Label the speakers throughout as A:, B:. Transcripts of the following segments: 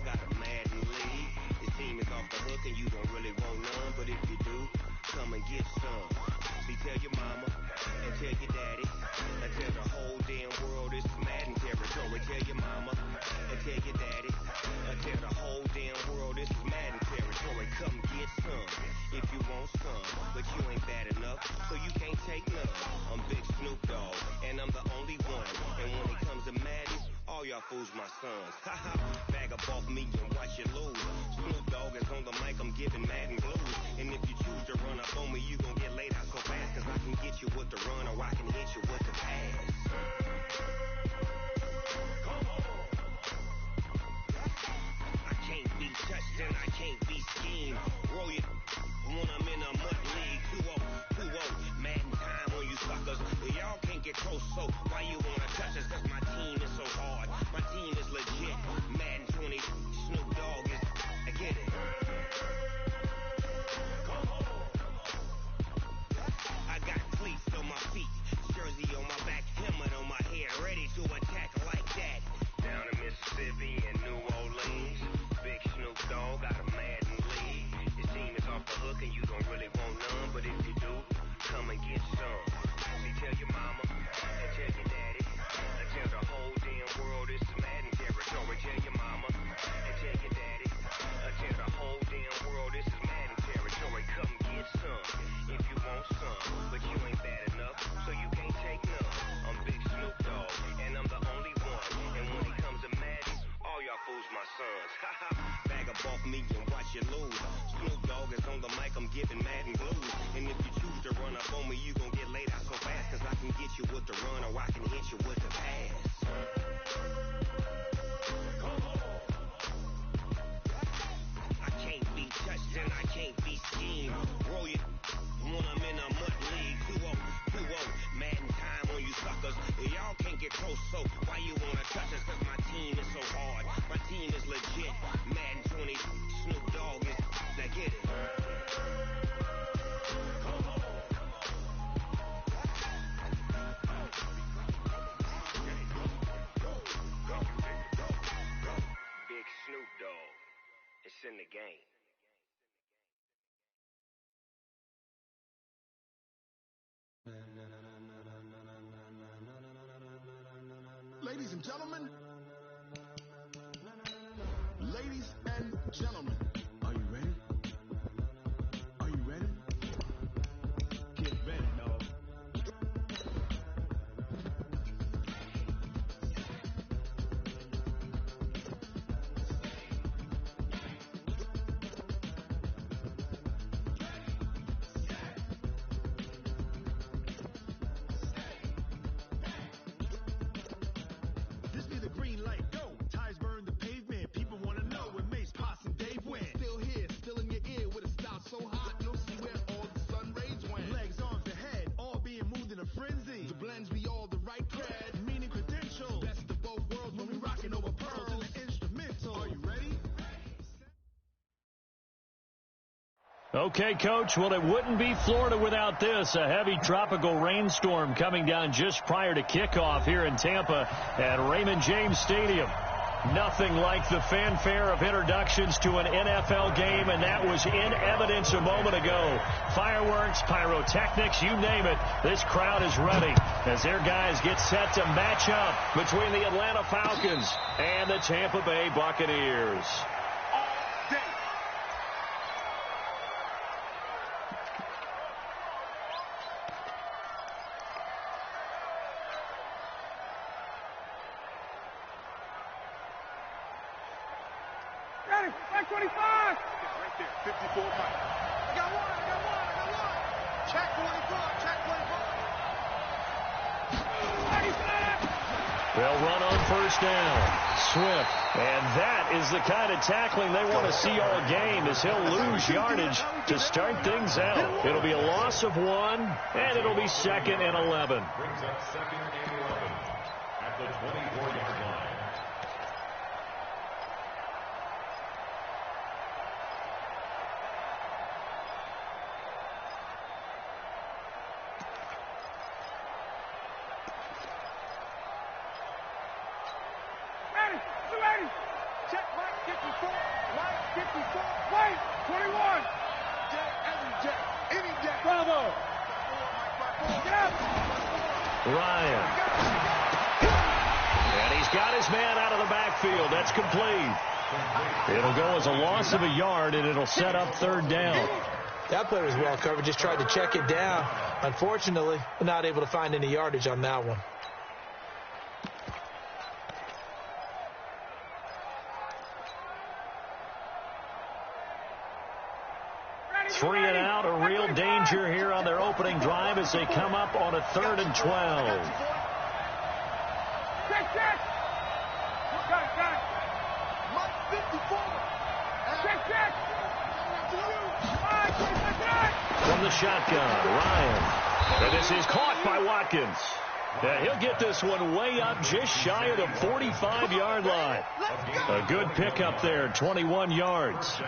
A: got a Madden league. His team is off the hook and you don't really want none, but if you do, come and get some. See, tell your mama and tell your daddy and tell the whole damn world this is Madden territory. Tell your mama and tell your daddy and tell the whole damn world this is Madden territory. Come get some if you want some, but you ain't bad enough, so you can't take none. I'm Big Snoop Dogg, and I'm the only one. And when it comes to Madden, all y'all fools my sons. Haha, bag up off me and watch you lose. Snoop Dogg is on the mic, I'm giving Madden blues. And if you choose to run up on me, you gon' get laid out so fast, cause I can get you with the run or I can hit you with the pass. Come on. I can't be touched and I can't be schemed. Roll it when I'm in a mud league. 2-0, 2-0, Madden time on you suckers. Y'all can't get close, so why you wanna touch us? Cause my team is so hard, my team is legit. Madden 20, Snoop Dogg is, I get it. Come on. I got cleats on my feet, jersey on my back, helmet on my head, ready to attack like that. Down in Mississippi and New Orleans, Big Snoop Dogg got a Madden league. His team is off the hook and you don't really want none, but if you do, come and get some. See, tell your mama and tell your daddy and tell the whole damn world this is Madden territory. Tell your mama and tell your daddy and tell the whole damn world this is Madden territory. Come get some if you want some, but you ain't bad enough, so you can't take none. I'm Big Snoop Dogg, and I'm the only one. And when it comes to Madden, all y'all fools my sons. Haha, bag up off me and watch you lose. Snoop Dogg is on the mic, I'm giving Madden blues. And if you choose to run up on me, you gon' get laid out so fast, cause I can get you with the run or I can hit you with the pass. Come on. I can't be touched and I can't be schemed. Roll it when I'm in a mud league. 2-0, 2-0, Madden time on you suckers. Y'all can't get close, so why you wanna touch us? Cause my team is so hard, my team is legit. Madden 20, Snoop Dogg is, now get it. Come on. Big Snoop Dogg, it's in the game.
B: Ladies and gentlemen, ladies and gentlemen, are you ready? Are you ready? Get ready, dog. This be the green light, go. Tires burn the pavement. People wanna know when Mace, Posse, and Dave went. Still here, still in your ear with a style so hot, you'll see where all the sun rays went. Legs, arms, and head, all being moved in a frenzy. The blends be all the right cred, meaning credentials. Best of both worlds when we rockin' over pearls in the instrumental. Are you ready?
C: Okay, Coach, well, it wouldn't be Florida without this. A heavy tropical rainstorm coming down just prior to kickoff here in Tampa at Raymond James Stadium. Nothing like the fanfare of introductions to an NFL game, and that was in evidence a moment ago. Fireworks, pyrotechnics, you name it. This crowd is ready as their guys get set to match up between the Atlanta Falcons and the Tampa Bay Buccaneers.
D: Ready, back 25.
B: Right there, 54 Mike. I got one. Check 44, check 44.
C: They'll run on first down. Swift. And that is the kind of tackling they want to see all game, as he'll lose yardage to start things out. It'll be a loss of 1, and it'll be 2nd and 11.
E: Brings up 2nd and 11 at the 24-yard line.
D: Ready, 280. Check, Mike, 54. Wait, 21. Bravo.
C: Ryan. And he's got his man out of the backfield. That's complete. It'll go as a loss of a yard, and it'll set up third down.
F: That play was well covered. Just tried to check it down. Unfortunately, not able to find any yardage on that one.
C: 3 and out, a real danger here on their opening drive as they come up on a 3rd and 12.
D: Check. Got it. Check.
C: From the shotgun, Ryan. And this is caught by Watkins. He'll get this one way up just shy of the 45-yard line. A good pickup there, 21 yards.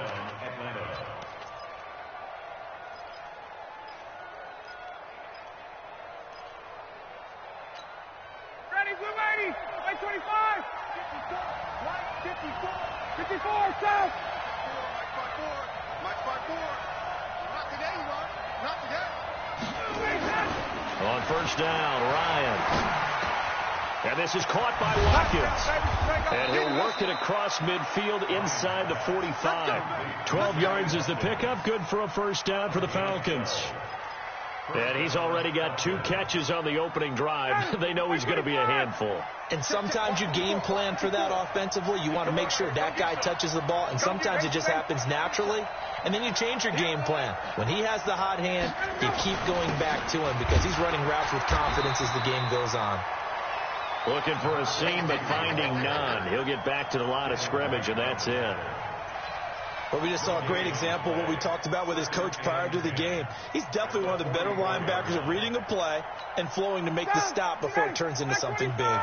D: Ready, blue lady. Right 25. 54, south. Mike 54. Not today, Ron. Not today.
C: On first down, Ryan. And this is caught by Watkins. And he'll work it across midfield inside the 45. 12 yards is the pickup. Good for a first down for the Falcons. And he's already got 2 catches on the opening drive. They know he's going to be a handful.
F: And sometimes you game plan for that offensively. You want to make sure that guy touches the ball, and sometimes it just happens naturally. And then you change your game plan. When he has the hot hand, you keep going back to him because he's running routes with confidence as the game goes on.
C: Looking for a seam, but finding none. He'll get back to the line of scrimmage, and that's it.
F: Well, we just saw a great example of what we talked about with his coach prior to the game. He's definitely one of the better linebackers at reading a play and flowing to make the stop before it turns into something big.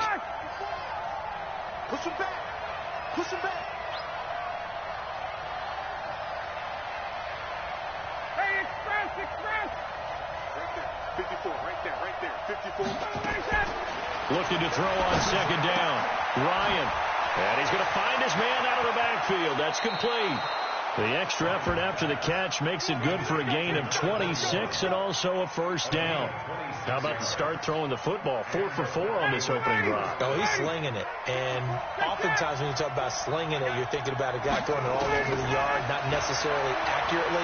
B: Push him back.
D: Hey, express.
B: Right there. 54, right there. 54.
C: Looking to throw on second down. Ryan. And he's going to find his man out of the backfield. That's complete. The extra effort after the catch makes it good for a gain of 26 and also a first down. How about the start throwing the football? 4 for 4 on this opening drive.
F: Oh, he's slinging it. And oftentimes when you talk about slinging it, you're thinking about a guy throwing it all over the yard, not necessarily accurately.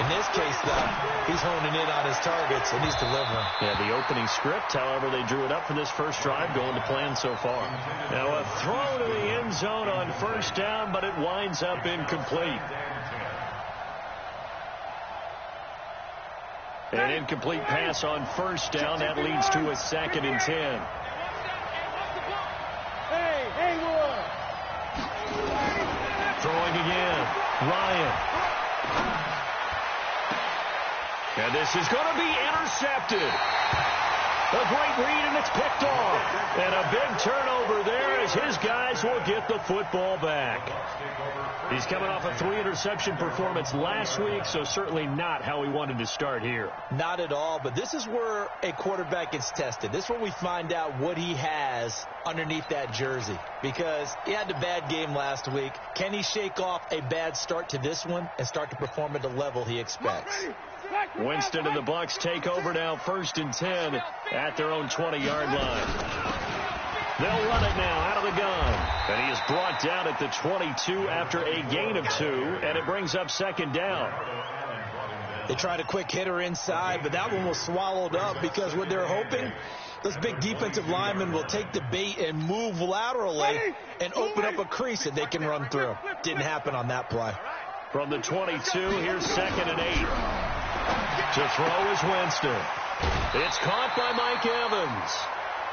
F: In this case, though, he's honing in on his targets, and he's delivering.
C: Yeah, the opening script, however, they drew it up for this first drive, going to plan so far. Now a throw to the end zone on first down, but it winds up incomplete. An incomplete pass on first down. That leads to a 2nd and 10.
D: Hey, Wood.
C: Throwing again. Ryan. And this is going to be intercepted. A great read, and it's picked off. And a big turnover there as his guys will get the football back. He's coming off a 3-interception performance last week, so certainly not how he wanted to start here.
F: Not at all, but this is where a quarterback gets tested. This is where we find out what he has underneath that jersey, because he had a bad game last week. Can he shake off a bad start to this one and start to perform at the level he expects?
C: Winston and the Bucs take over now, 1st and 10 at their own 20-yard line. They'll run it now out of the gun. And he is brought down at the 22 after a gain of 2, and it brings up 2nd down.
F: They tried a quick hitter inside, but that one was swallowed up because what they're hoping, those big defensive linemen will take the bait and move laterally and open up a crease that they can run through. Didn't happen on that play.
C: From the 22, here's 2nd and 8. To throw is Winston. It's caught by Mike Evans.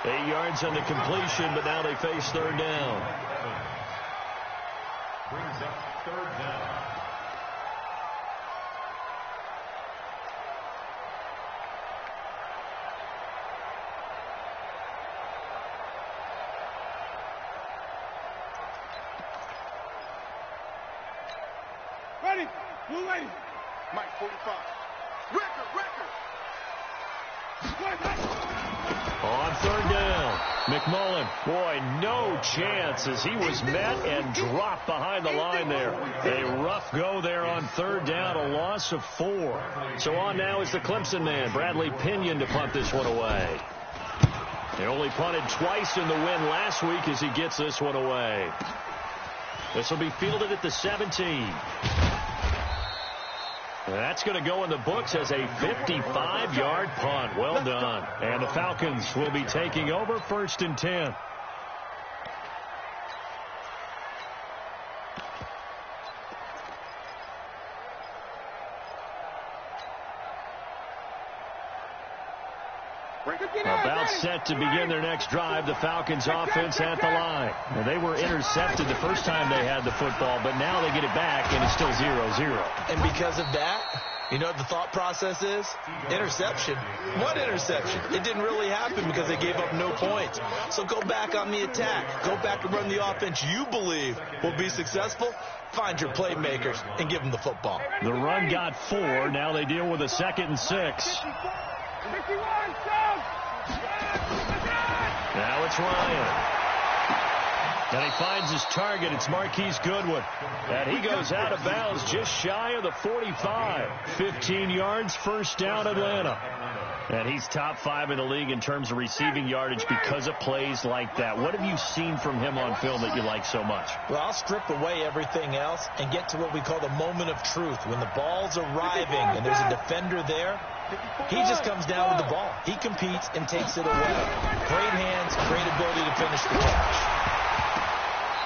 C: 8 yards on the completion, but now they face 3rd down.
E: Brings up 3rd down.
D: Ready, blue lady.
B: Mike 45. Record.
C: On 3rd down. McMullen, boy, no chance as he was met and dropped behind the line there. A rough go there on third down, a loss of 4. So on now is the Clemson man, Bradley Pinion, to punt this one away. He only punted twice in the win last week as he gets this one away. This will be fielded at the 17. That's going to go in the books as a 55-yard punt. Well done. And the Falcons will be taking over 1st and 10. About set to begin their next drive, the Falcons offense at the line. Now, they were intercepted the first time they had the football, but now they get it back, and it's still 0-0.
F: And because of that, you know what the thought process is? Interception. What interception? It didn't really happen because they gave up no points. So go back on the attack. Go back and run the offense you believe will be successful. Find your playmakers and give them the football.
C: The run got 4. Now they deal with a 2nd and 6. Now it's Ryan. And he finds his target. It's Marquise Goodwin. And he goes out of bounds just shy of the 45. 15 yards, 1st down, Atlanta. And he's top 5 in the league in terms of receiving yardage because of plays like that. What have you seen from him on film that you like so much?
F: Well, I'll strip away everything else and get to what we call the moment of truth. When the ball's arriving and there's a defender there, he just comes down with the ball. He competes and takes it away. Great hands, great ability to finish the catch.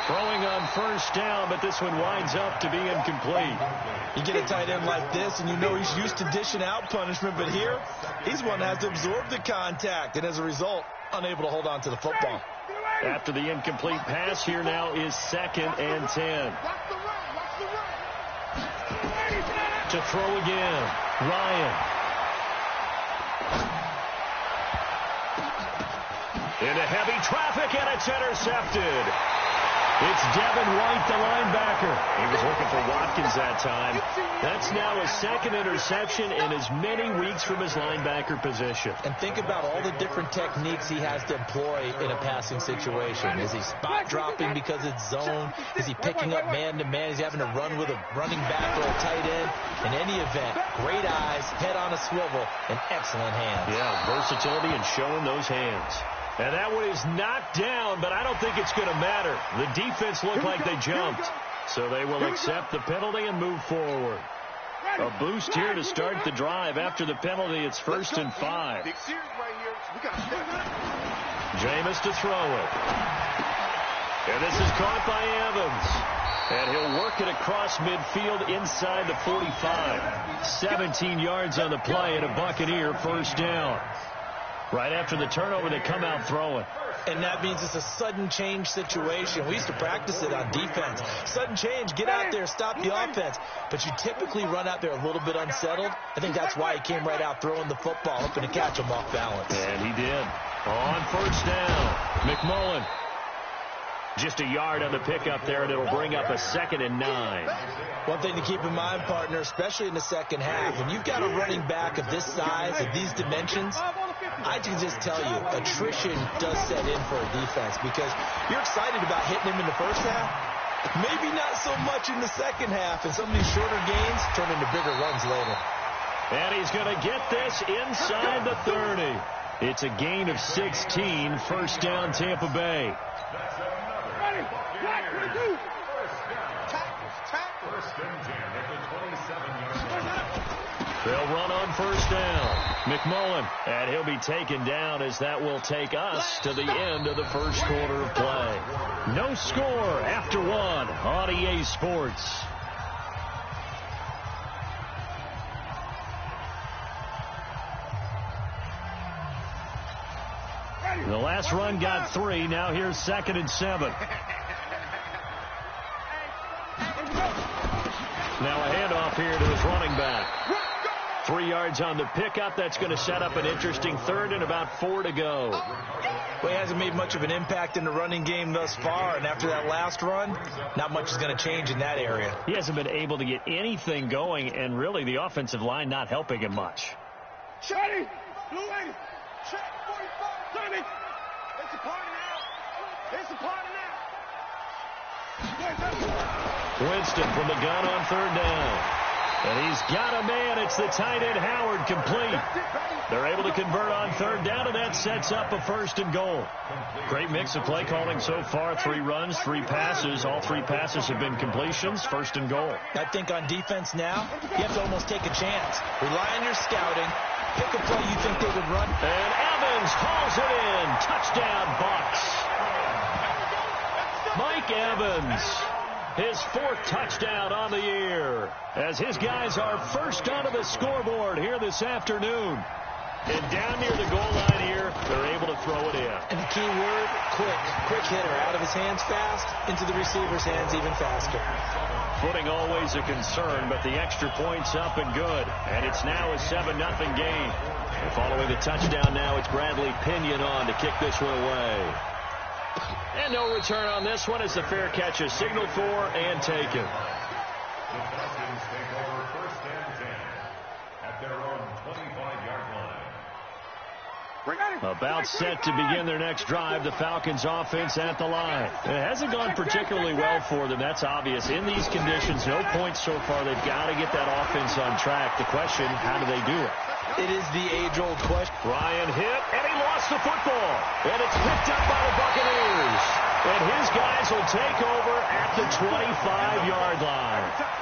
C: Throwing on 1st down, but this one winds up to be incomplete.
F: You get a tight end like this, and you know he's used to dishing out punishment, but here, he's one that has to absorb the contact, and as a result, unable to hold on to the football.
C: After the incomplete pass, here now is 2nd and 10. To throw again, Ryan. Into heavy traffic, and it's intercepted. It's Devin White, the linebacker. He was looking for Watkins that time. That's now his 2nd interception in as many weeks from his linebacker position.
F: And think about all the different techniques he has to employ in a passing situation. Is he spot dropping because it's zone? Is he picking up man-to-man? Is he having to run with a running back or a tight end? In any event, great eyes, head on a swivel, and excellent hands.
C: Yeah, versatility and showing those hands. And that one is knocked down, but I don't think it's going to matter. The defense looked like they jumped. So they will accept the penalty and move forward. A boost here to start the drive. After the penalty, it's 1st and 5. Jameis to throw it. And this is caught by Evans. And he'll work it across midfield inside the 45. 17 yards on the play and a Buccaneer 1st down. Right after the turnover, they come out throwing.
F: And that means it's a sudden change situation. We used to practice it on defense. Sudden change, get out there, stop the offense. But you typically run out there a little bit unsettled. I think that's why he came right out throwing the football, hoping to catch him off balance.
C: And he did. On 1st down, McMullen. Just a yard on the pickup there, and it'll bring up a 2nd and 9.
F: One thing to keep in mind, partner, especially in the second half, when you've got a running back of this size, of these dimensions, I can just tell you, attrition does set in for a defense because you're excited about hitting him in the first half. Maybe not so much in the second half, and some of these shorter gains turn into bigger runs later.
C: And he's going to get this inside the 30. It's a gain of 16, 1st down Tampa Bay. They'll run on 1st down. McMullen, and he'll be taken down as that will take us to the end of the 1st quarter of play. No score after 1 on EA Sports. The last run got 3. Now here's 2nd and 7. Now a handoff here to his running back. 3 yards on the pickup. That's going to set up an interesting 3rd and about 4 to go.
F: Well, he hasn't made much of an impact in the running game thus far, and after that last run, not much is going to change in that area.
C: He hasn't been able to get anything going, and really the offensive line not helping him much.
D: Shady! Blue lady! Check 45, 30! It's a party now. It's a party now.
C: Winston from the gun on third down. And he's got a man. It's the tight end Howard, complete. They're able to convert on third down, and that sets up a first and goal. Great mix of play calling so far. 3 runs, 3 passes. All 3 passes have been completions. First and goal.
F: I think on defense now, you have to almost take a chance. Rely on your scouting. Pick a play you think they would run.
C: And Evans hauls it in. Touchdown, Bucks. Mike Evans, his 4th touchdown on the year, as his guys are first onto the scoreboard here this afternoon. And down near the goal line here, they're able to throw it in.
F: And the key word, quick. Quick hitter. Out of his hands fast, into the receiver's hands even faster.
C: Footing always a concern, but the extra point's up and good. And it's now a 7-0 game. And following the touchdown now, it's Bradley Pinion on to kick this one away. And no return on this one as the fair catch is signaled for and taken.
E: The Falcons take over first and 10 at their own 25-yard line.
C: About set to begin their next drive, the Falcons offense at the line. It hasn't gone particularly well for them, that's obvious. In these conditions, no points so far. They've got to get that offense on track. The question, how do they do it?
F: It is the age-old question.
C: Ryan hit, and he lost the football. And it's picked up by the Buccaneers. And his guys will take over at the 25-yard line.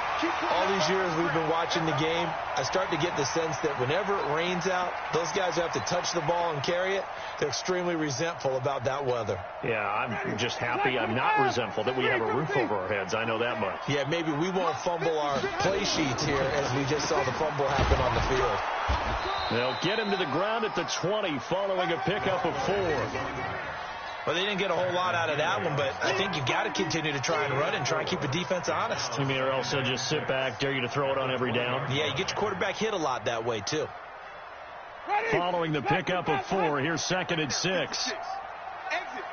F: All these years we've been watching the game, I start to get the sense that whenever it rains out, those guys who have to touch the ball and carry it, they're extremely resentful about that weather.
C: Yeah, I'm just happy I'm not resentful that we have a roof over our heads. I know that much.
F: Yeah, maybe we won't fumble our play sheets here as we just saw the fumble happen on the field.
C: They'll get him to the ground at the 20 following a pickup of 4.
F: Well, they didn't get a whole lot out of that one, but I think you got to continue to try and run and try and keep the defense honest.
C: You mean, or else they'll just sit back, dare you to throw it on every down?
F: Yeah, you get your quarterback hit a lot that way, too.
C: Following the pickup of 4, here's 2nd and 6.
D: Exit.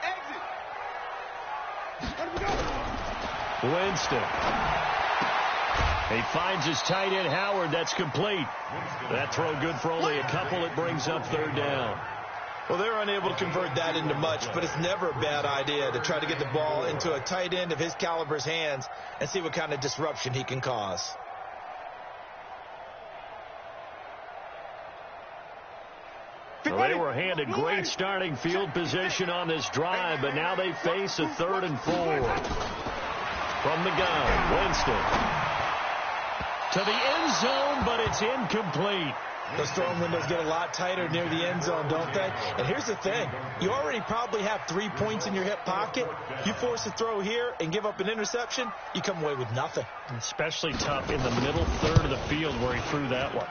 C: Winston. He finds his tight end, Howard. That's complete. That throw good for only a couple. It brings up third down.
F: Well, they're unable to convert that into much, but it's never a bad idea to try to get the ball into a tight end of his caliber's hands and see what kind of disruption he can cause.
C: Well, they were handed great starting field position on this drive, but now they face a 3rd and 4. From the gun, Winston. To the end zone, but it's incomplete.
F: Those throwing windows get a lot tighter near the end zone, don't they? And here's the thing. You already probably have 3 points in your hip pocket. You force a throw here and give up an interception, you come away with nothing.
C: Especially tough in the middle third of the field where he threw that one.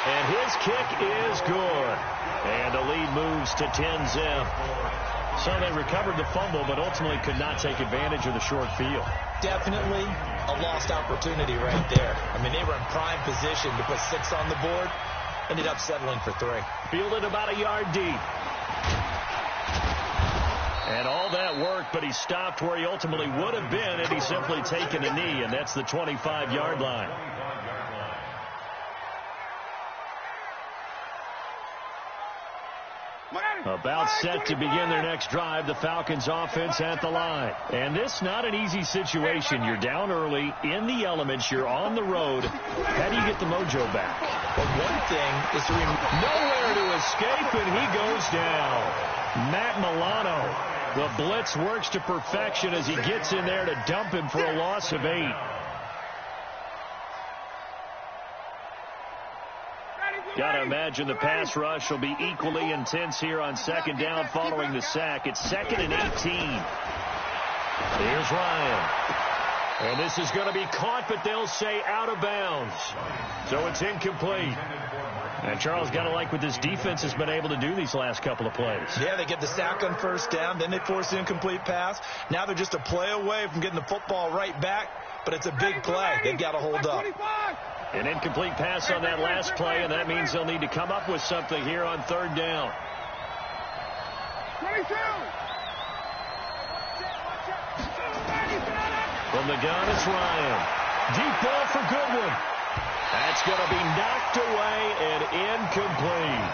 C: And his kick is good. And the lead moves to 10-zip. So they recovered the fumble, but ultimately could not take advantage of the short field.
F: Definitely a lost opportunity right there. I mean, they were in prime position to put 6 on the board. Ended up settling for 3.
C: Fielded about a yard deep. And all that work, but he stopped where he ultimately would have been had he simply taken a knee, and that's the 25-yard line. About set to begin their next drive, the Falcons offense at the line. And this not an easy situation. You're down early, in the elements, you're on the road. How do you get the mojo back?
F: Well, one thing is to
C: nowhere to escape, and he goes down. Matt Milano, the blitz works to perfection as he gets in there to dump him for a loss of 8. Got to imagine the pass rush will be equally intense here on 2nd down following the sack. It's 2nd and 18. Here's Ryan. And this is going to be caught, but they'll say out of bounds. So it's incomplete. And Charles, got to like what this defense has been able to do these last couple of plays.
F: Yeah, they get the sack on first down, then they force the incomplete pass. Now they're just a play away from getting the football right back, but it's a big play. They've got to hold up.
C: An incomplete pass on that last play, and that means they'll need to come up with something here on 3rd down.
D: 22.
C: From the gun, it's Ryan. Deep ball for Goodwin. That's going to be knocked away and incomplete.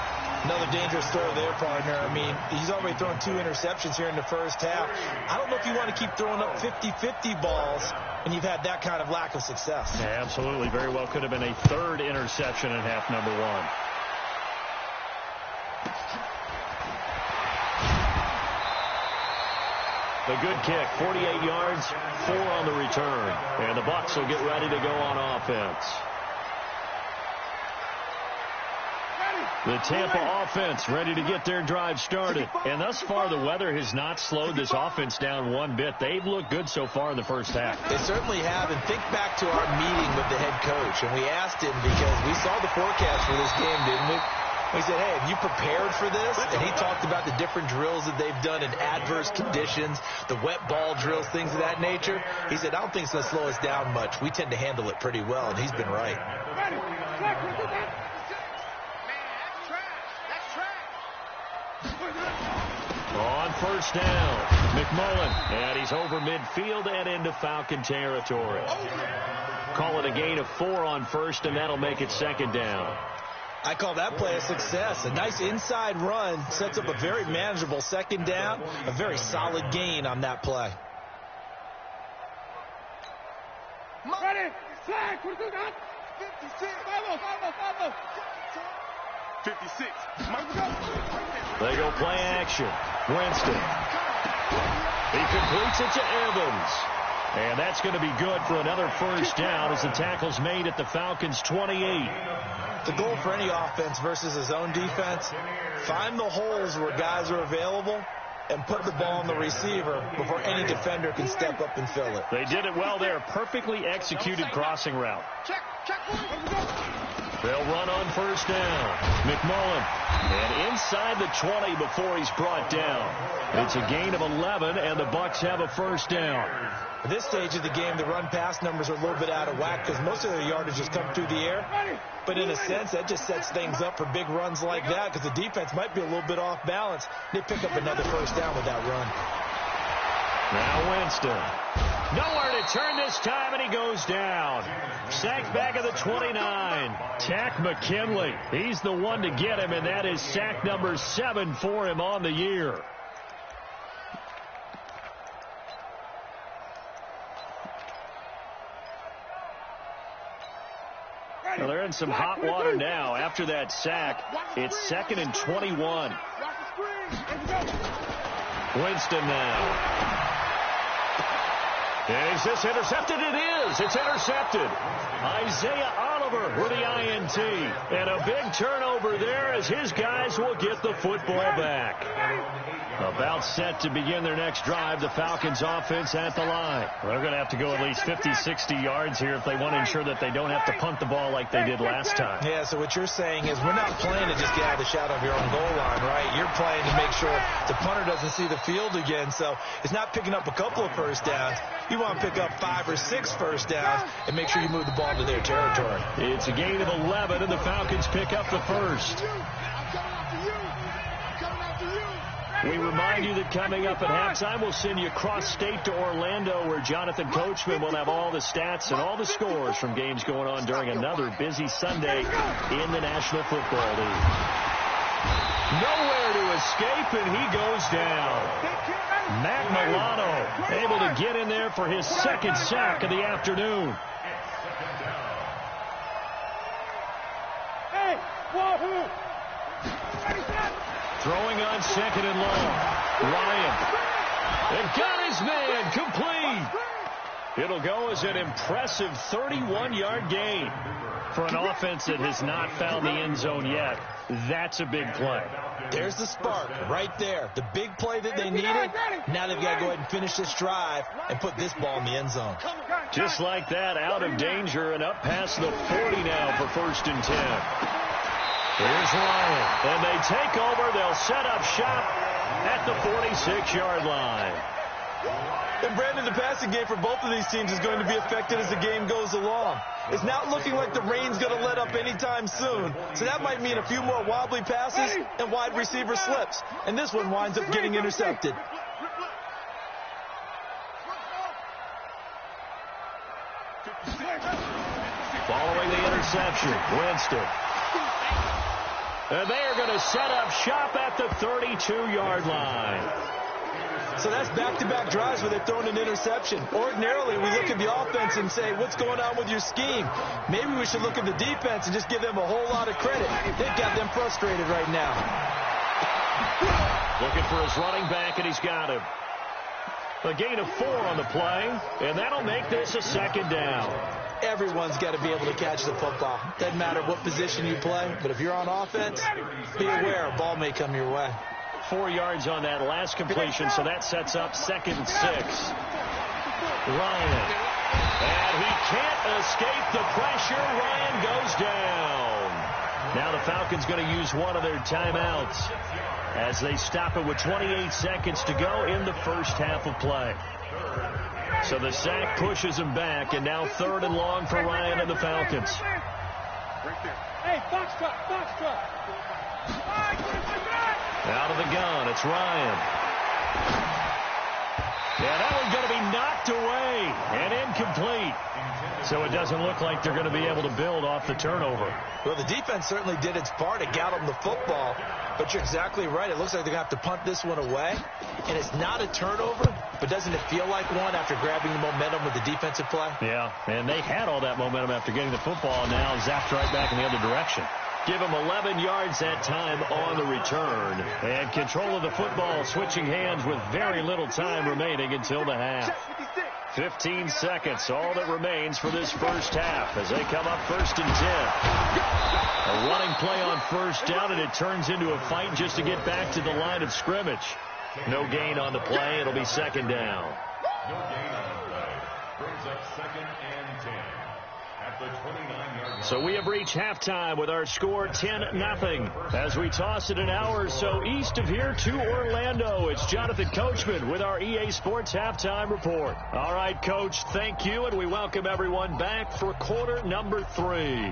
F: Another dangerous throw there, partner. I mean, he's already thrown 2 interceptions here in the first half. I don't know if you want to keep throwing up 50-50 balls and you've had that kind of lack of success.
C: Yeah, absolutely. Very well could have been a 3rd interception in half number 1. A good kick, 48 yards, 4 on the return. And the Bucs will get ready to go on offense. The Tampa offense ready to get their drive started. And thus far, the weather has not slowed this offense down one bit. They've looked good so far in the first half.
F: They certainly have. And think back to our meeting with the head coach. And we asked him, because we saw the forecast for this game, didn't we? We said, hey, have you prepared for this? And he talked about the different drills that they've done in adverse conditions, the wet ball drills, things of that nature. He said, I don't think it's going to slow us down much. We tend to handle it pretty well, and he's been right.
C: On first down, McMullen, and he's over midfield and into Falcon territory. Call it a gain of 4 on first, and that'll make it 2nd down.
F: I call that play a success. A nice inside run sets up a very manageable 2nd down, a very solid gain on that play.
D: Ready, flag, 56, 56.
C: They go play action. Winston. He completes it to Evans. And that's going to be good for another first down as the tackle's made at the Falcons' 28.
F: The goal for any offense versus his own defense, find the holes where guys are available and put the ball on the receiver before any defender can step up and fill it.
C: They did it well there. Perfectly executed crossing route. They'll run on first down. McMullen. And inside the 20 before he's brought down. It's a gain of 11, and the Bucs have a first down.
F: At this stage of the game, the run-pass numbers are a little bit out of whack because most of their yardage has come through the air. But in a sense, that just sets things up for big runs like that because the defense might be a little bit off balance. They pick up another first down with that run.
C: Now Winston. Nowhere to turn this time, and he goes down. Sacked back at the 29. Tack McKinley. He's the one to get him, and that is sack number 7 for him on the year. Well, they're in some hot water now. After that sack, it's 2nd and 21. Winston now. Is this intercepted? It is. It's intercepted. Isaiah Oliver with the INT. And a big turnover there as his guys will get the football back. About set to begin their next drive, the Falcons offense at the line. They're going to have to go at least 50, 60 yards here if they want to ensure that they don't have to punt the ball like they did last time.
F: Yeah, so what you're saying is we're not playing to just get out of the shadow of your own goal line, right? You're playing to make sure the punter doesn't see the field again. So it's not picking up a couple of first downs. You want to pick up 5 or 6 first downs and make sure you move the ball to their territory.
C: It's a gain of 11, and the Falcons pick up the first. We remind you that coming up at halftime, we'll send you cross-state to Orlando, where Jonathan Coachman will have all the stats and all the scores from games going on during another busy Sunday in the National Football League. Nowhere to escape, and he goes down. Matt Milano able to get in there for his 2nd sack of the afternoon. Throwing on 2nd and long. Ryan. And got his man complete. It'll go as an impressive 31-yard gain. For an offense that has not found the end zone yet, that's a big play.
F: There's the spark right there. The big play that they needed. Now they've got to go ahead and finish this drive and put this ball in the end zone.
C: Just like that, out of danger and up past the 40 now for 1st and 10. Here's Ryan, and they take over. They'll set up shop at the 46-yard line.
F: And Brandon, the passing game for both of these teams is going to be affected as the game goes along. It's not looking like the rain's going to let up anytime soon. So that might mean a few more wobbly passes and wide receiver slips. And this one winds up getting intercepted.
C: Following the interception, Winston. And they are going to set up shop at the 32-yard line.
F: So that's back-to-back drives where they're throwing an interception. Ordinarily, we look at the offense and say, what's going on with your scheme? Maybe we should look at the defense and just give them a whole lot of credit. They've got them frustrated right now.
C: Looking for his running back, and he's got him. A gain of 4 on the play, and that'll make this a second down.
F: Everyone's got to be able to catch the football. Doesn't matter what position you play, but if you're on offense, be aware a ball may come your way.
C: 4 yards on that last completion, so that sets up 2nd and 6. Ryan. And he can't escape the pressure. Ryan goes down. Now the Falcons going to use one of their timeouts as they stop it with 28 seconds to go in the first half of play. So the sack pushes him back, and now 3rd and long for Ryan and the Falcons.
D: Hey, box truck, box truck.
C: Out of the gun, it's Ryan. Yeah, that one's going to be knocked away and incomplete. So it doesn't look like they're going to be able to build off the turnover.
F: Well, the defense certainly did its part to get them the football, but you're exactly right. It looks like they're going to have to punt this one away, and it's not a turnover, but doesn't it feel like one after grabbing the momentum with the defensive play?
C: Yeah, and they had all that momentum after getting the football, and now zapped right back in the other direction. Give him 11 yards that time on the return. And control of the football switching hands with very little time remaining until the half. 15 seconds, all that remains for this first half as they come up 1st and 10. A running play on 1st down, and it turns into a fight just to get back to the line of scrimmage. No gain on the play. It'll be 2nd down.
E: No gain on the play. Brings up 2nd and 10. At the 29-yard line.
C: So we have reached halftime with our score 10-0. As we toss it an hour or so east of here to Orlando, it's Jonathan Coachman with our EA Sports Halftime Report. All right, Coach, thank you, and we welcome everyone back for quarter number 3.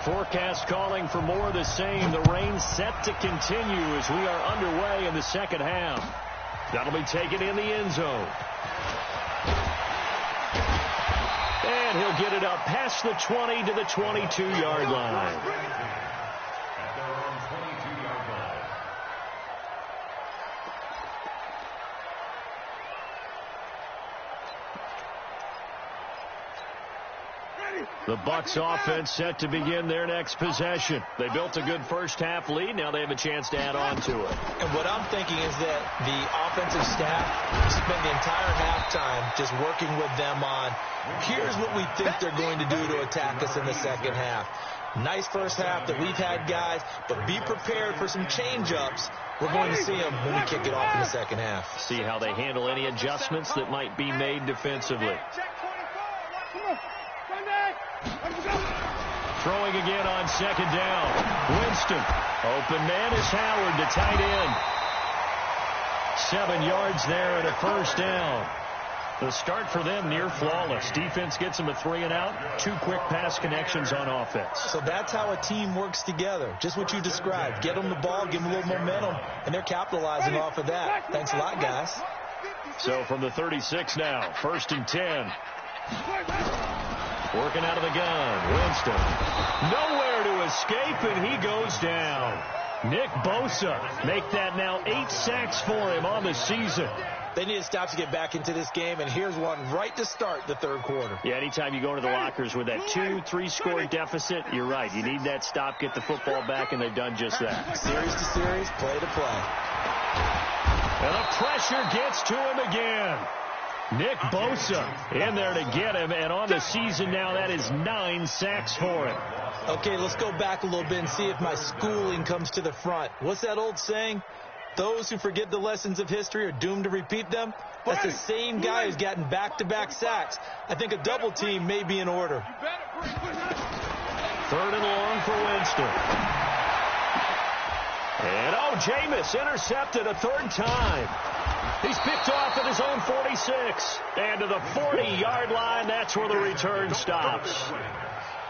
C: Forecast calling for more of the same. The rain set to continue as we are underway in the second half. That'll be taken in the end zone. And he'll get it up past the 20 to the 22-yard line.
E: At their own 22-yard line.
C: The Bucs offense set to begin their next possession. They built a good first half lead. Now they have a chance to add on to it.
F: And what I'm thinking is that the offensive staff spent the entire halftime just working with them on, here's what we think they're going to do to attack us in the second half. Nice first half that we've had, guys, but be prepared for some change-ups. We're going to see them when we kick it off in the second half.
C: See how they handle any adjustments that might be made defensively. Throwing again on 2nd down. Winston. Open man is Howard to tight end. 7 yards there and a 1st down. The start for them near flawless. Defense gets them a 3 and out. 2 quick pass connections on offense.
F: So that's how a team works together. Just what you described. Get them the ball, give them a little momentum, and they're capitalizing off of that. Thanks a lot, guys.
C: So from the 36 now, 1st and 10. Working out of the gun. Winston. Nowhere to escape, and he goes down. Nick Bosa make that now 8 sacks for him on the season.
F: They need to stop to get back into this game, and here's one right to start the 3rd quarter.
C: Yeah, anytime you go into the lockers with that 2-3 score deficit, you're right. You need that stop, get the football back, and they've done just that.
F: Series to series, play to play.
C: And the pressure gets to him again. Nick Bosa in there to get him, and on the season now, that is 9 sacks for him.
F: Okay, let's go back a little bit and see if my schooling comes to the front. What's that old saying? Those who forget the lessons of history are doomed to repeat them. That's the same guy who's gotten back-to-back sacks. I think a double team may be in order.
C: 3rd and long for Winston. And, Jameis intercepted a 3rd time. He's picked off at his own 46. And to the 40-yard line, that's where the return stops.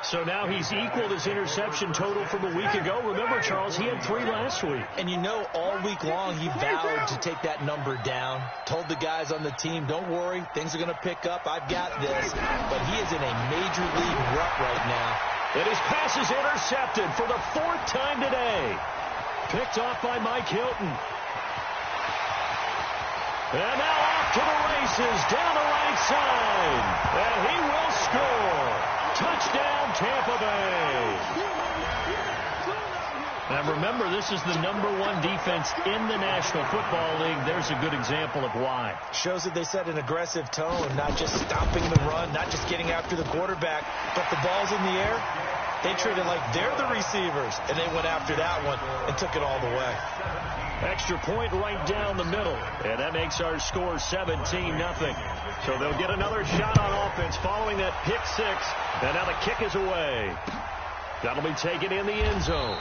C: So now he's equaled his interception total from a week ago. Remember, Charles, he had 3 last week.
F: And you know, all week long he vowed to take that number down. Told the guys on the team, don't worry, things are going to pick up. I've got this. But he is in a major league rut right now.
C: And his pass is intercepted for the 4th time today. Picked off by Mike Hilton. And now off to the races down the right side. And he will score. Touchdown, Tampa Bay. Now remember, this is the #1 defense in the National Football League. There's a good example of why.
F: Shows that they set an aggressive tone, not just stopping the run, not just getting after the quarterback, but the ball's in the air. They treat it like they're the receivers, and they went after that one and took it all the way.
C: Extra point right down the middle, and that makes our score 17-0. So they'll get another shot on offense following that pick 6, and now the kick is away. That'll be taken in the end zone.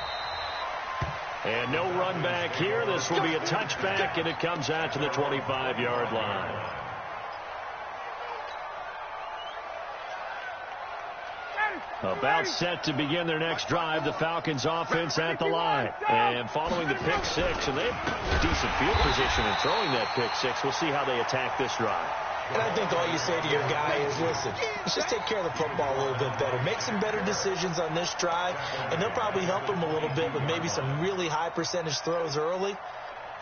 C: And no run back here. This will be a touchback, and it comes out to the 25-yard line. About set to begin their next drive, the Falcons offense at the line. And following the pick 6, and they have decent field position in throwing that pick 6. We'll see how they attack this drive.
F: And I think all you say to your guy is, listen, let's just take care of the football a little bit better. Make some better decisions on this drive, and they'll probably help him a little bit with maybe some really high percentage throws early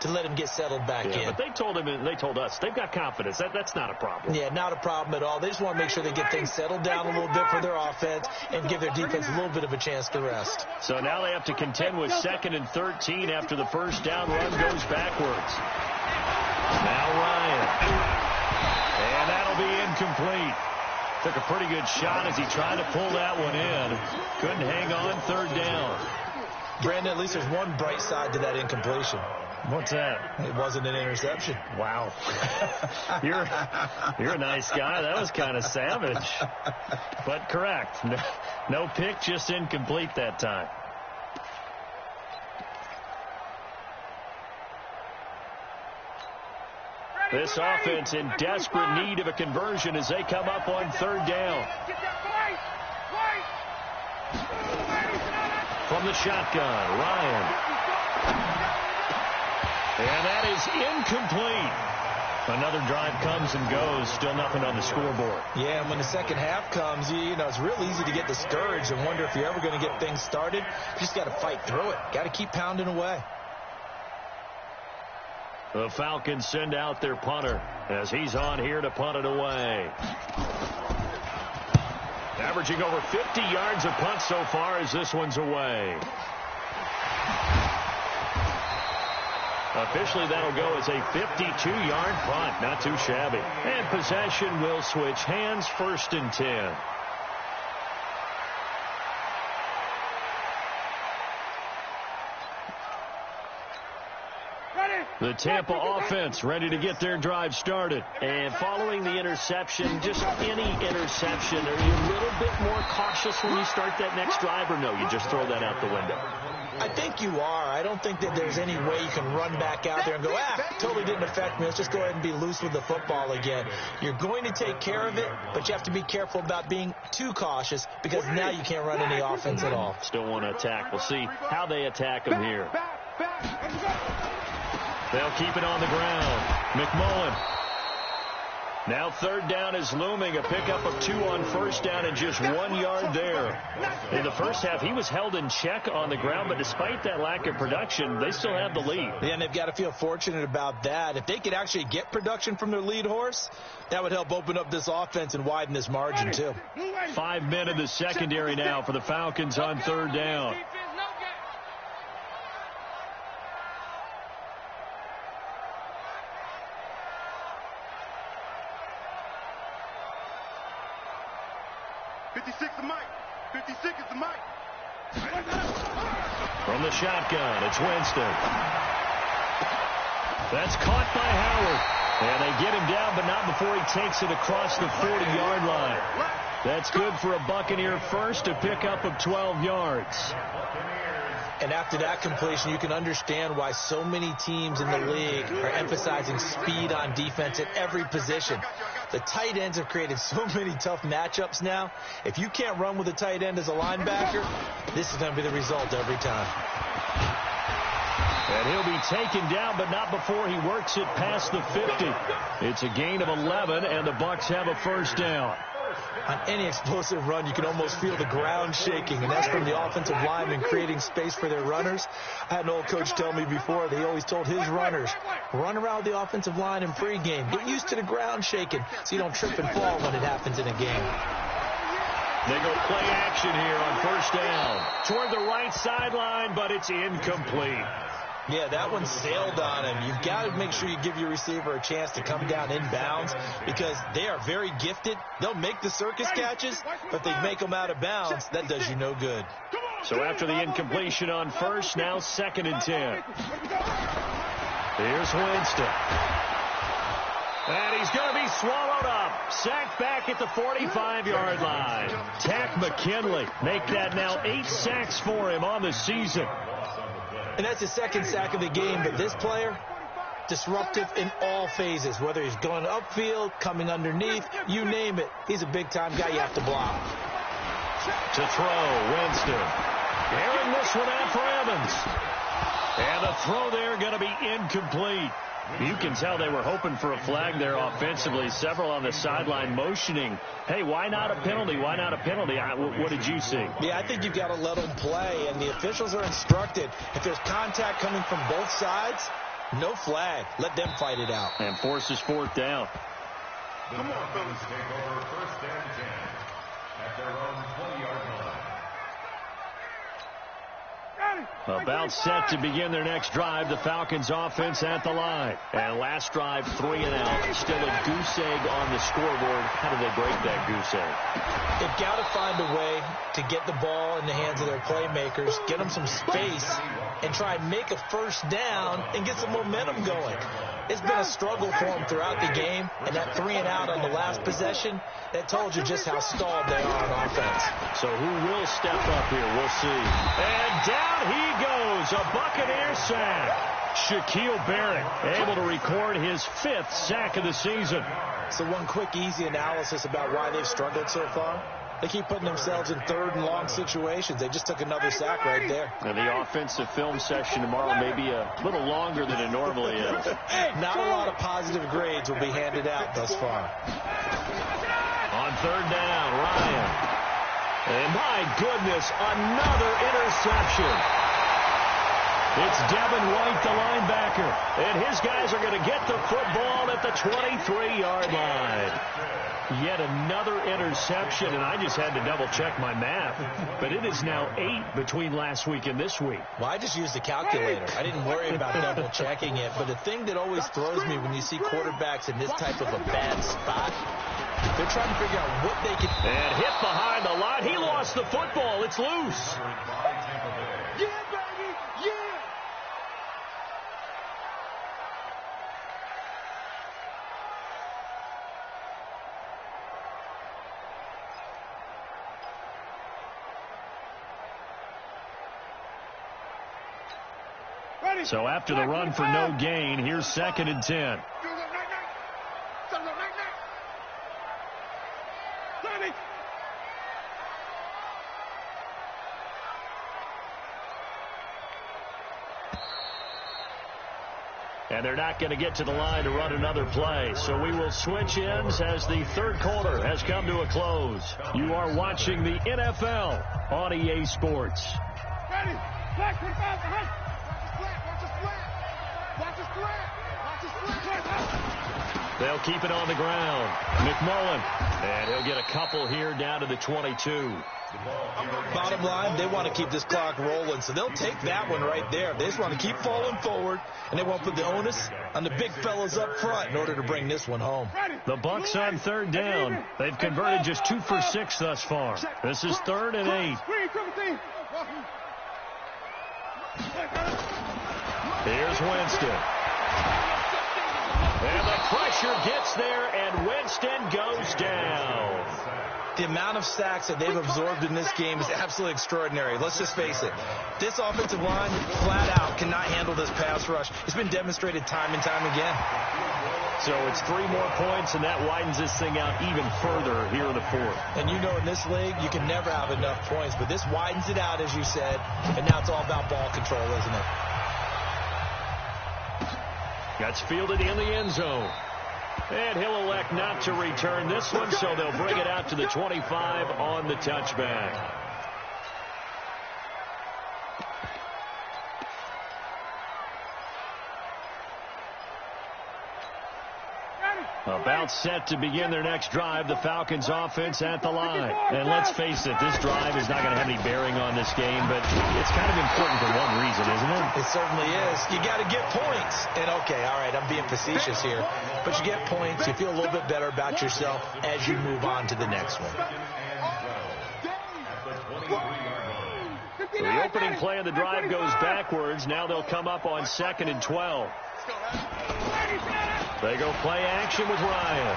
F: to let him get settled back in.
C: But they told him, and they told us, they've got confidence. That's not a problem.
F: Yeah, not a problem at all. They just want to make sure they get things settled down a little bit for their offense and give their defense a little bit of a chance to rest.
C: So now they have to contend with 2nd and 13 after the first down run goes backwards. Now Ryan. And that'll be incomplete. Took a pretty good shot as he tried to pull that one in. Couldn't hang on 3rd down.
F: Brandon, at least there's one bright side to that incompletion.
C: What's that?
F: It wasn't an interception.
C: Wow. You're a nice guy. That was kind of savage. But correct. No pick, just incomplete that time. This offense in desperate need of a conversion as they come up on 3rd down. From the shotgun, Ryan. And that is incomplete. Another drive comes and goes. Still nothing on the scoreboard.
F: Yeah, and when the second half comes, you know, it's real easy to get discouraged and wonder if you're ever going to get things started. You just got to fight through it. Got to keep pounding away.
C: The Falcons send out their punter as he's on here to punt it away. Averaging over 50 yards a punt so far as this one's away. Officially, that'll go as a 52-yard punt. Not too shabby. And possession will switch hands, 1st and 10. The Tampa offense ready to get their drive started. And following the interception, just any interception, are you a little bit more cautious when you start that next drive, or no, you just throw that out the window?
F: I think you are. I don't think that there's any way you can run back out there and go, totally didn't affect me. Let's just go ahead and be loose with the football again. You're going to take care of it, but you have to be careful about being too cautious because now you can't run any offense at all.
C: Still want to attack. We'll see how they attack them here. They'll keep it on the ground. McMullen. Now 3rd down is looming. A pickup of 2 on 1st down and just 1 yard there. In the first half, he was held in check on the ground, but despite that lack of production, they still have the lead.
F: Yeah, and they've got to feel fortunate about that. If they could actually get production from their lead horse, that would help open up this offense and widen this margin, too.
C: 5 men in the secondary now for the Falcons on 3rd down. From the shotgun, it's Winston. That's caught by Howard. And they get him down, but not before he takes it across the 40-yard line. That's good for a Buccaneer first, a pickup of 12 yards.
F: And after that completion, you can understand why so many teams in the league are emphasizing speed on defense at every position. The tight ends have created so many tough matchups now. If you can't run with a tight end as a linebacker, this is going to be the result every time.
C: And he'll be taken down, but not before he works it past the 50. It's a gain of 11, and the Bucs have a first down.
F: On any explosive run, you can almost feel the ground shaking, and that's from the offensive linemen creating space for their runners. I had an old coach tell me before, he always told his runners, run around the offensive line in pregame. Get used to the ground shaking so you don't trip and fall when it happens in a game.
C: They go play action here on first down. Toward the right sideline, but it's incomplete.
F: Yeah, that one sailed on him. You've got to make sure you give your receiver a chance to come down inbounds because they are very gifted. They'll make the circus catches, but they make them out of bounds. That does you no good.
C: So after the incompletion on first, now 2nd and 10. Here's Winston. And he's going to be swallowed up. Sacked back at the 45-yard line. Tack McKinley make that now 8 sacks for him on the season.
F: And that's his 2nd sack of the game, but this player, disruptive in all phases, whether he's going upfield, coming underneath, you name it. He's a big-time guy you have to block.
C: To throw, Winston. Airing this one out for Evans. And the throw there going to be incomplete. You can tell they were hoping for a flag there offensively. Several on the sideline motioning, hey, why not a penalty? Why not a penalty? What did you see?
F: Yeah, I think you've got to let them play, and the officials are instructed. If there's contact coming from both sides, no flag. Let them fight it out.
C: And forces 4th down.
E: The Falcons take over 1st and 10 at their own 20-yard line.
C: About set to begin their next drive. The Falcons offense at the line. And last drive, 3 and out. Still a goose egg on the scoreboard. How do they break that goose egg?
F: They've got to find a way to get the ball in the hands of their playmakers, get them some space, and try and make a first down and get some momentum going. It's been a struggle for them throughout the game, and that 3 and out on the last possession, that told you just how stalled they are on offense.
C: So who will step up here? We'll see. And down he goes, a Buccaneer sack. Shaquille Barrett able to record his 5th sack of the season.
F: So one quick, easy analysis about why they've struggled so far. They keep putting themselves in 3rd and long situations. They just took another sack right there.
C: And the offensive film session tomorrow may be a little longer than it normally is.
F: Not a lot of positive grades will be handed out thus far.
C: On 3rd down, Ryan. And my goodness, another interception. It's Devin White, the linebacker. And his guys are going to get the football at the 23-yard line. Yet another interception, and I just had to double-check my math. But it is now 8 between last week and this week.
F: Well, I just used the calculator. I didn't worry about double-checking it. But the thing that always throws me when you see quarterbacks in this type of a bad spot, they're trying to figure out what they can...
C: And hit behind the line. He lost the football. It's loose.
D: Yeah, baby! Yeah!
C: So after the run for no gain, here's 2nd and 10. And they're not going to get to the line to run another play. So we will switch ends as the 3rd quarter has come to a close. You are watching the NFL on EA Sports.
D: Ready? Black, 25 behind. Watch the slant. Watch the slant. Watch the slant.
C: They'll keep it on the ground. McMullen. And he'll get a couple here down to the 22.
F: Bottom line, they want to keep this clock rolling, so they'll take that one right there. They just want to keep falling forward, and they won't put the onus on the big fellas up front in order to bring this one home.
C: The Bucs on 3rd down. They've converted just 2 for 6 thus far. This is 3rd and 8. Here's Winston. And the pressure gets there, and Winston goes down.
F: The amount of sacks that they've absorbed in this game is absolutely extraordinary. Let's just face it. This offensive line, flat out, cannot handle this pass rush. It's been demonstrated time and time again.
C: So it's 3 more points, and that widens this thing out even further here in the fourth.
F: And you know in this league, you can never have enough points, but this widens it out, as you said, and now it's all about ball control, isn't it?
C: That's fielded in the end zone. And he'll elect not to return this one, so they'll bring it out to the 25 on the touchback. About set to begin their next drive, the Falcons offense at the line. And let's face it, this drive is not going to have any bearing on this game, but it's kind of important for one reason, isn't it?
F: It certainly is. You got to get points. And okay, all right, I'm being facetious here, but you get points, you feel a little bit better about yourself as you move on to the next one.
C: So the opening play of the drive goes backwards. Now they'll come up on 2nd and 12. They go play action with Ryan.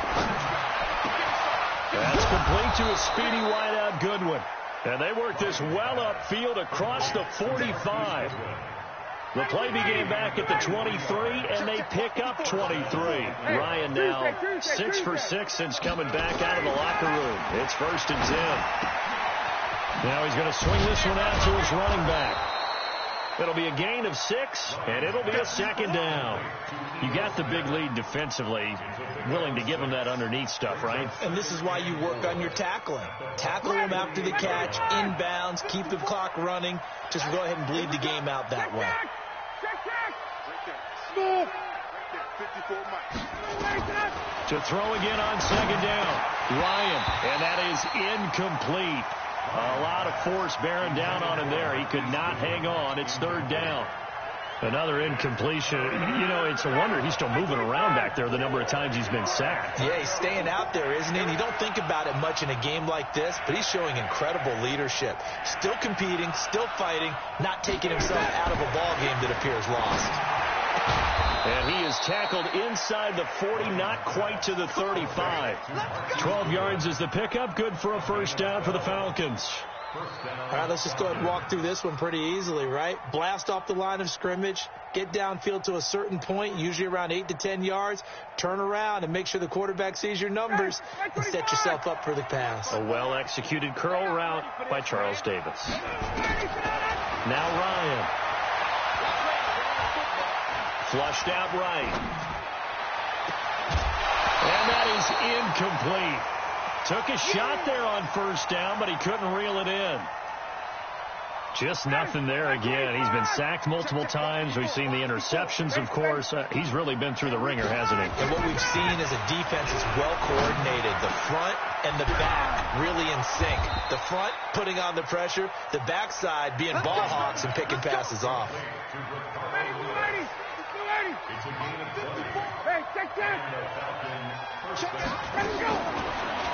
C: That's complete to a speedy wideout Goodwin. And they work this well upfield across the 45. The play began back at the 23, and they pick up 23. Ryan now 6 for 6 since coming back out of the locker room. It's 1st and 10. Now he's going to swing this one out to his running back. It'll be a gain of 6, and it'll be a 2nd down. You got the big lead defensively, willing to give him that underneath stuff, right?
F: And this is why you work on your tackling. Tackle him after the catch, inbounds, keep the clock running. Just go ahead and bleed the game out that way.
C: To throw again on 2nd down. Ryan, and that is incomplete. A lot of force bearing down on him there. He could not hang on. It's 3rd down. Another incompletion. You know, it's a wonder he's still moving around back there the number of times he's been sacked.
F: Yeah, he's staying out there, isn't he? And you don't think about it much in a game like this, but he's showing incredible leadership. Still competing, still fighting, not taking himself out of a ball game that appears lost.
C: And he is tackled inside the 40, not quite to the 35. 12 yards is the pickup. Good for a 1st down for the Falcons.
F: All right, let's just go ahead and walk through this one pretty easily, right? Blast off the line of scrimmage, get downfield to a certain point, usually around 8 to 10 yards, turn around and make sure the quarterback sees your numbers and set yourself up for the pass.
C: A well-executed curl route by Charles Davis. Now Ryan. Flushed out right. And that is incomplete. Took a shot there on 1st down, but he couldn't reel it in. Just nothing there again. He's been sacked multiple times. We've seen the interceptions, of course. He's really been through the ringer, hasn't he?
F: And what we've seen is a defense that's well coordinated. The front and the back really in sync. The front putting on the pressure. The backside being ball hawks and picking passes off.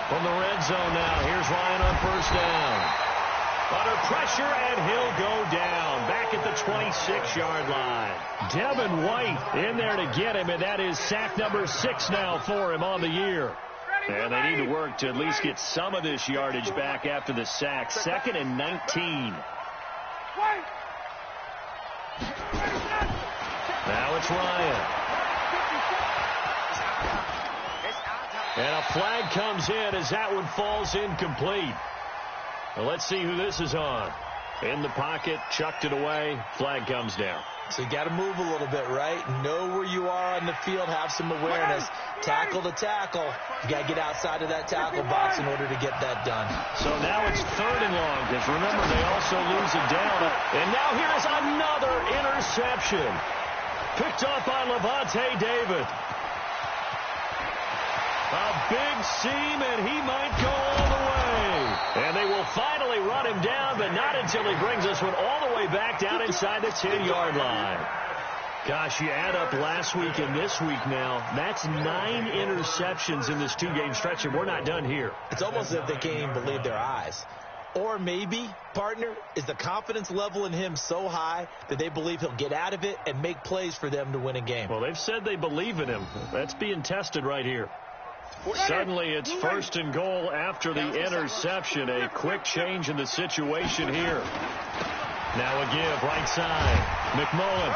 C: From the red zone now, here's Ryan on 1st down. Under pressure, and he'll go down. Back at the 26-yard line. Devin White in there to get him, and that is sack number 6 now for him on the year. And they need to work to at least get some of this yardage back after the sack. 2nd and 19. Now it's Ryan. And a flag comes in as that one falls incomplete. Well, let's see who this is on. In the pocket, chucked it away, flag comes down.
F: So you got to move a little bit, right? Know where you are on the field, have some awareness. Tackle to tackle. You got to get outside of that tackle box in order to get that done.
C: So now it's 3rd and long, because remember, they also lose it down. And now here is another interception. Picked off by Levante David. A big seam, and he might go all the way. And they will finally run him down, but not until he brings this one all the way back down inside the 10-yard line. Gosh, you add up last week and this week now, that's 9 interceptions in this 2-game stretch, and we're not done here.
F: It's almost as if they can't even believe their eyes. Or maybe, partner, is the confidence level in him so high that they believe he'll get out of it and make plays for them to win a game.
C: Well, they've said they believe in him. That's being tested right here. Suddenly it's 1st and goal after the interception. A quick change in the situation here. Now a give right side. McMullen.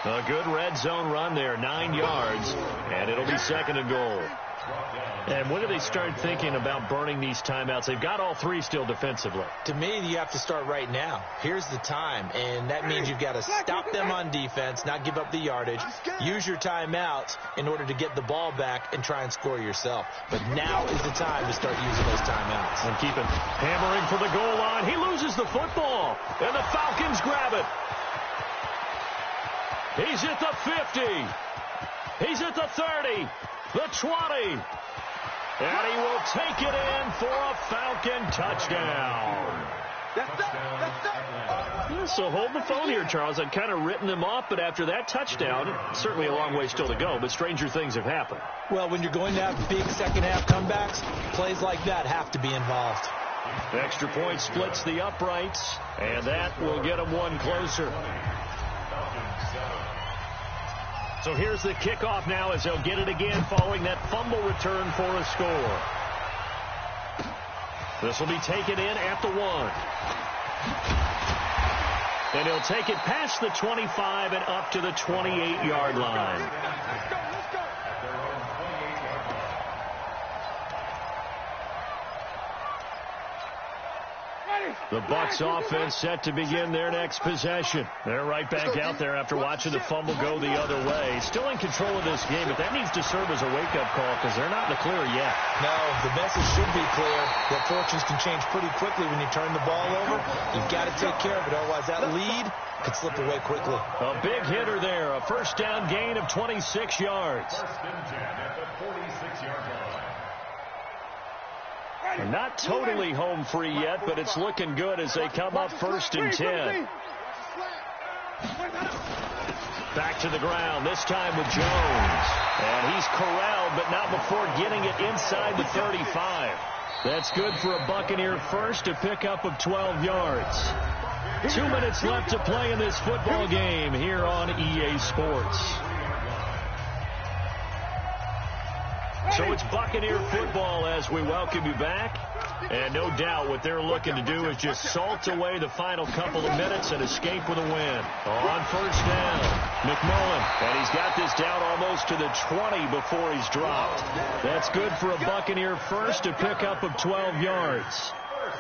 C: A good red zone run there, 9 yards, and it'll be 2nd and goal. And when do they start thinking about burning these timeouts? They've got all 3 still defensively.
F: To me, you have to start right now. Here's the time, and that means you've got to stop them on defense, not give up the yardage, use your timeouts in order to get the ball back and try and score yourself. But now is the time to start using those timeouts.
C: And keep it hammering for the goal line. He loses the football, and the Falcons grab it. He's at the 50. He's at the 30, the 20. And he will take it in for a Falcon touchdown. Yeah, so hold the phone here, Charles. I've kind of written them off, but after that touchdown, certainly a long way still to go, but stranger things have happened.
F: Well, when you're going to have big second-half comebacks, plays like that have to be involved.
C: Extra point splits the uprights, and that will get them one closer. So here's the kickoff now as they'll get it again following that fumble return for a score. This will be taken in at the 1. And he'll take it past the 25 and up to the 28-yard line.
D: Let's go.
C: The Bucs offense set to begin their next possession. They're right back out there after watching the fumble go the other way. Still in control of this game, but that needs to serve as a wake-up call because they're not in the clear yet.
F: No, the message should be clear that fortunes can change pretty quickly when you turn the ball over. You've got to take care of it, otherwise that lead could slip away quickly.
C: A big hitter there, a first down gain of 26 yards.
E: 1st and 10 at the 46-yard line.
C: They're not totally home free yet, but it's looking good as they come up 1st and 10. Back to the ground, this time with Jones. And he's corralled, but not before getting it inside the 35. That's good for a Buccaneer first, a pickup of 12 yards. 2 minutes left to play in this football game here on EA Sports. So it's Buccaneer football as we welcome you back. And no doubt what they're looking to do is just salt away the final couple of minutes and escape with a win. On 1st down, McMullen. And he's got this down almost to the 20 before he's dropped. That's good for a Buccaneer first, a pickup of 12 yards.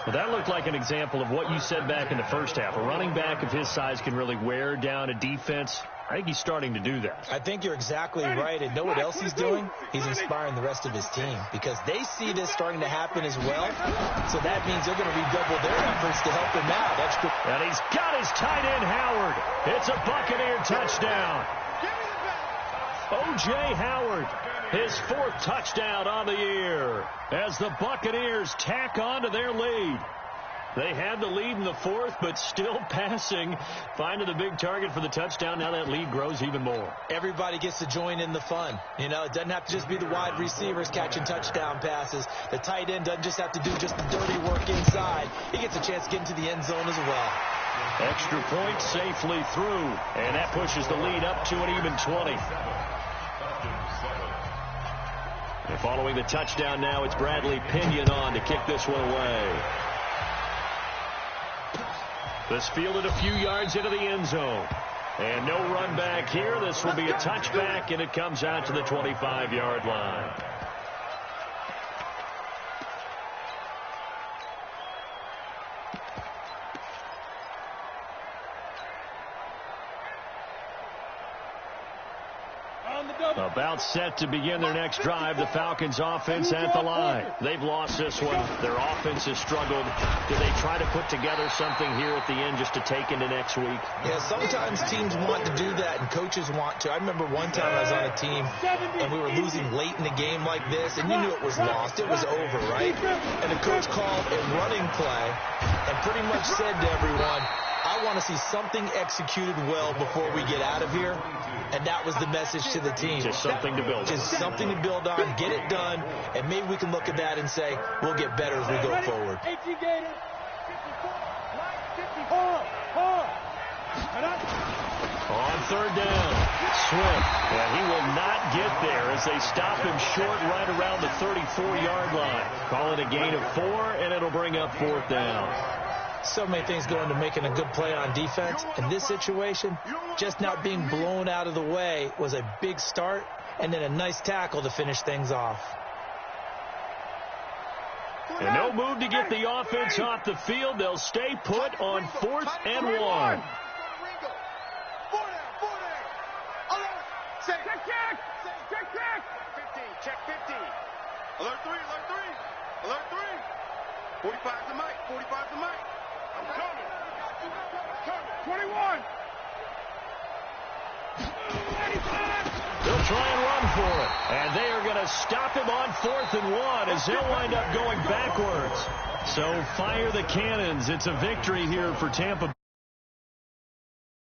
C: Well, that looked like an example of what you said back in the first half. A running back of his size can really wear down a defense. I think he's starting to do that.
F: I think you're exactly right. And know what else he's doing? He's inspiring the rest of his team because they see this starting to happen as well. So that means they're going to redouble their efforts to help him out.
C: And he's got his tight end, Howard. It's a Buccaneer touchdown. O.J. Howard, his 4th touchdown on the year as the Buccaneers tack on to their lead. They had the lead in the 4th, but still passing, finding the big target for the touchdown. Now that lead grows even more.
F: Everybody gets to join in the fun. You know, it doesn't have to just be the wide receivers catching touchdown passes. The tight end doesn't just have to do just the dirty work inside. He gets a chance to get into the end zone as well.
C: Extra point safely through, and that pushes the lead up to an even 20. And following the touchdown now, it's Bradley Pinion on to kick this one away. This fielded a few yards into the end zone. And no run back here. This will be a touchback, and it comes out to the 25-yard line. About set to begin their next drive, the Falcons offense at the line. They've lost this one. Their offense has struggled. Do they try to put together something here at the end just to take into next week?
F: Yeah, sometimes teams want to do that and coaches want to. I remember one time I was on a team and we were losing late in a game like this and you knew it was lost. It was over, right? And the coach called a running play and pretty much said to everyone, I want to see something executed well before we get out of here. And that was the message to the team.
C: Just something to build on.
F: Just something to build on, get it done, and maybe we can look at that and say, we'll get better as we go forward.
C: On third down, Swift, and he will not get there as they stop him short right around the 34-yard line. Call it a gain of 4, and it'll bring up fourth down.
F: So many things go into making a good play on defense. In this situation, just not being blown out of the way was a big start, and then a nice tackle to finish things off.
C: And no move to get the offense off the field. They'll stay put on 4th and 1.
D: Check 50. Alert 3, alert 3. Alert 3. 45's the mic, 45's the mic. I'm coming. 21. 85.
C: They'll try and run for it. And they are going to stop him on 4th and 1 as he'll wind up going backwards. So fire the cannons. It's a victory here for Tampa.